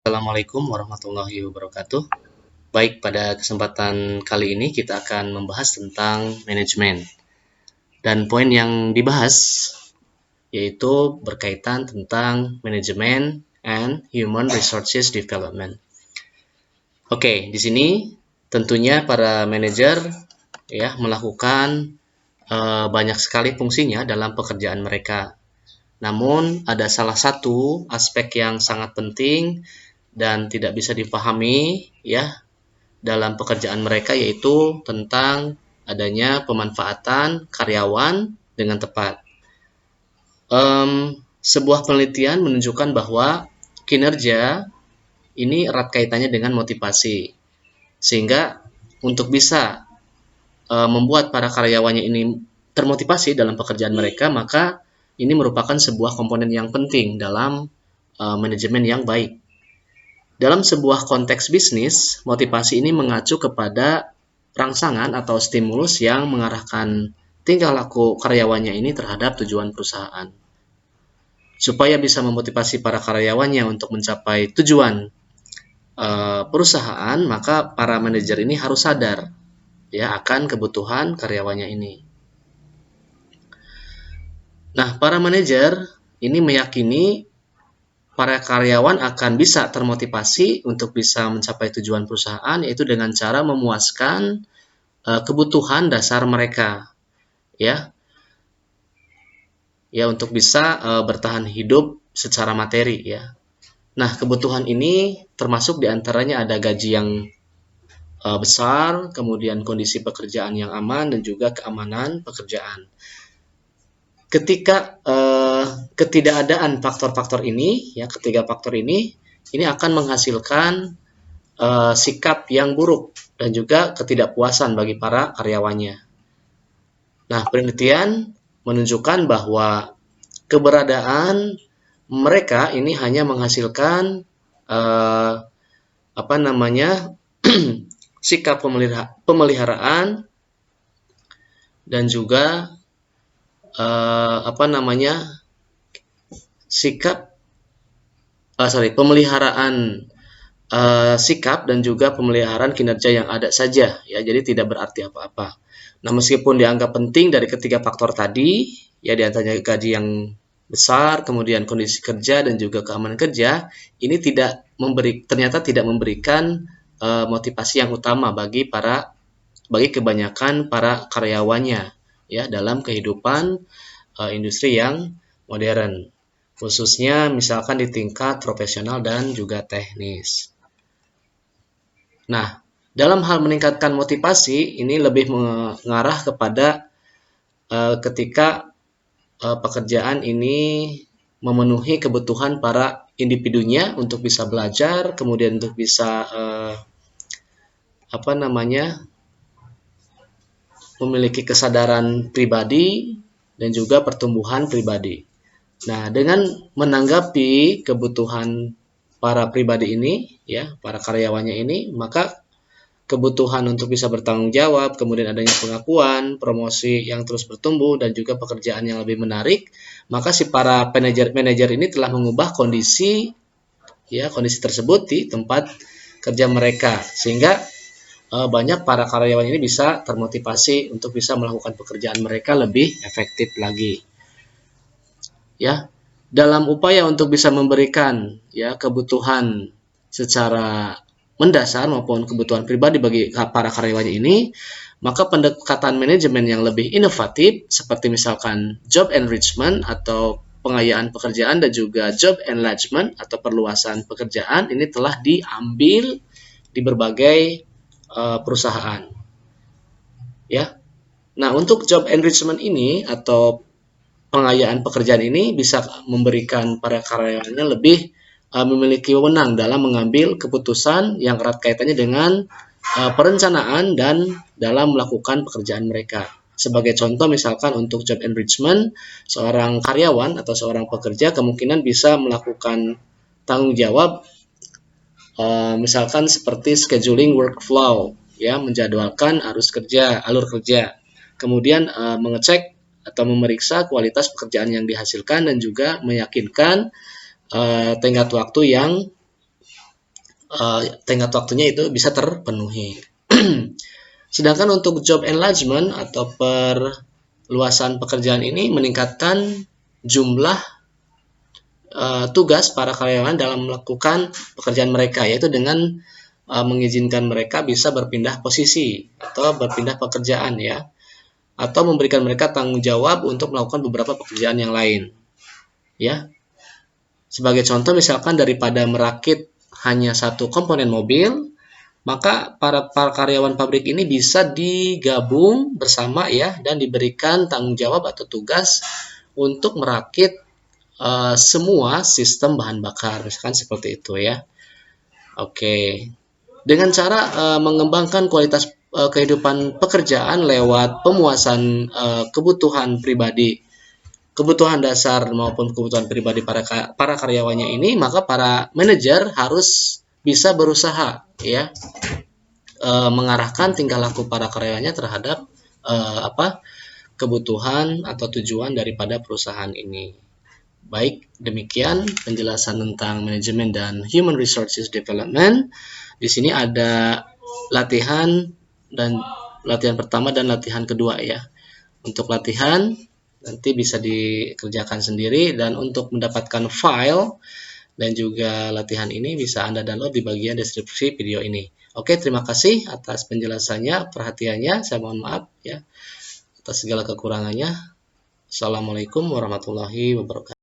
Assalamualaikum warahmatullahi wabarakatuh. Baik, pada kesempatan kali ini kita akan membahas tentang manajemen. Dan poin yang dibahas yaitu berkaitan tentang manajemen and human resources development. Oke, di sini tentunya para manajer ya melakukan banyak sekali fungsinya dalam pekerjaan mereka. Namun ada salah satu aspek yang sangat penting dan tidak bisa dipahami ya dalam pekerjaan mereka, yaitu tentang adanya pemanfaatan karyawan dengan tepat. Sebuah penelitian menunjukkan bahwa kinerja ini erat kaitannya dengan motivasi, sehingga untuk bisa membuat para karyawannya ini termotivasi dalam pekerjaan mereka, maka ini merupakan sebuah komponen yang penting dalam manajemen yang baik. Dalam sebuah konteks bisnis, motivasi ini mengacu kepada rangsangan atau stimulus yang mengarahkan tingkah laku karyawannya ini terhadap tujuan perusahaan. Supaya bisa memotivasi para karyawannya untuk mencapai tujuan perusahaan, maka para manajer ini harus sadar ya akan kebutuhan karyawannya ini. Nah, para manajer ini meyakini para karyawan akan bisa termotivasi untuk bisa mencapai tujuan perusahaan, yaitu dengan cara memuaskan kebutuhan dasar mereka, ya untuk bisa bertahan hidup secara materi, ya. Nah, kebutuhan ini termasuk diantaranya ada gaji yang besar, kemudian kondisi pekerjaan yang aman, dan juga keamanan pekerjaan. Ketika ketidakadaan faktor-faktor ini, ya ketiga faktor ini akan menghasilkan sikap yang buruk dan juga ketidakpuasan bagi para karyawannya. Nah, penelitian menunjukkan bahwa keberadaan mereka ini hanya menghasilkan sikap pemeliharaan dan juga pemeliharaan sikap dan juga pemeliharaan kinerja yang ada saja, ya, jadi tidak berarti apa-apa. Nah, meskipun dianggap penting dari ketiga faktor tadi, ya diantaranya gaji yang besar, kemudian kondisi kerja dan juga keamanan kerja, ini ternyata tidak memberikan motivasi yang utama bagi kebanyakan para karyawannya, ya, dalam kehidupan industri yang modern, khususnya misalkan di tingkat profesional dan juga teknis. Nah, dalam hal meningkatkan motivasi ini lebih mengarah kepada ketika pekerjaan ini memenuhi kebutuhan para individunya untuk bisa belajar, kemudian untuk bisa memiliki kesadaran pribadi dan juga pertumbuhan pribadi. Nah, dengan menanggapi kebutuhan para pribadi ini, ya, para karyawannya ini, maka kebutuhan untuk bisa bertanggung jawab, kemudian adanya pengakuan, promosi yang terus bertumbuh, dan juga pekerjaan yang lebih menarik, maka si para manajer ini telah mengubah kondisi tersebut di tempat kerja mereka, sehingga banyak para karyawan ini bisa termotivasi untuk bisa melakukan pekerjaan mereka lebih efektif lagi. Ya, dalam upaya untuk bisa memberikan ya kebutuhan secara mendasar maupun kebutuhan pribadi bagi para karyawannya ini, maka pendekatan manajemen yang lebih inovatif seperti misalkan job enrichment atau pengayaan pekerjaan dan juga job enlargement atau perluasan pekerjaan ini telah diambil di berbagai perusahaan. Ya. Nah, untuk job enrichment ini atau pengayaan pekerjaan ini bisa memberikan para karyawannya lebih memiliki wewenang dalam mengambil keputusan yang erat kaitannya dengan perencanaan dan dalam melakukan pekerjaan mereka. Sebagai contoh, misalkan untuk job enrichment, seorang karyawan atau seorang pekerja kemungkinan bisa melakukan tanggung jawab misalkan seperti scheduling workflow, ya, menjadwalkan alur kerja, kemudian mengecek atau memeriksa kualitas pekerjaan yang dihasilkan dan juga meyakinkan tenggat waktu yang tenggat waktunya itu bisa terpenuhi. Sedangkan untuk job enlargement atau perluasan pekerjaan ini meningkatkan jumlah tugas para karyawan dalam melakukan pekerjaan mereka, yaitu dengan mengizinkan mereka bisa berpindah posisi atau berpindah pekerjaan ya, atau memberikan mereka tanggung jawab untuk melakukan beberapa pekerjaan yang lain ya. Sebagai contoh, misalkan daripada merakit hanya satu komponen mobil, maka para karyawan pabrik ini bisa digabung bersama ya, dan diberikan tanggung jawab atau tugas untuk merakit semua sistem bahan bakar, misalkan seperti itu ya. Oke, dengan cara mengembangkan kualitas kehidupan pekerjaan lewat pemuasan kebutuhan pribadi, kebutuhan dasar maupun kebutuhan pribadi para karyawannya ini, maka para manajer harus bisa berusaha ya, mengarahkan tingkah laku para karyawannya terhadap kebutuhan atau tujuan daripada perusahaan ini. Baik, demikian penjelasan tentang manajemen dan human resources development. Di sini ada latihan pertama dan latihan kedua ya. Untuk latihan nanti bisa dikerjakan sendiri, dan untuk mendapatkan file dan juga latihan ini bisa Anda download di bagian deskripsi video ini. Oke, terima kasih atas penjelasannya, perhatiannya. Saya mohon maaf ya atas segala kekurangannya. Assalamualaikum warahmatullahi wabarakatuh.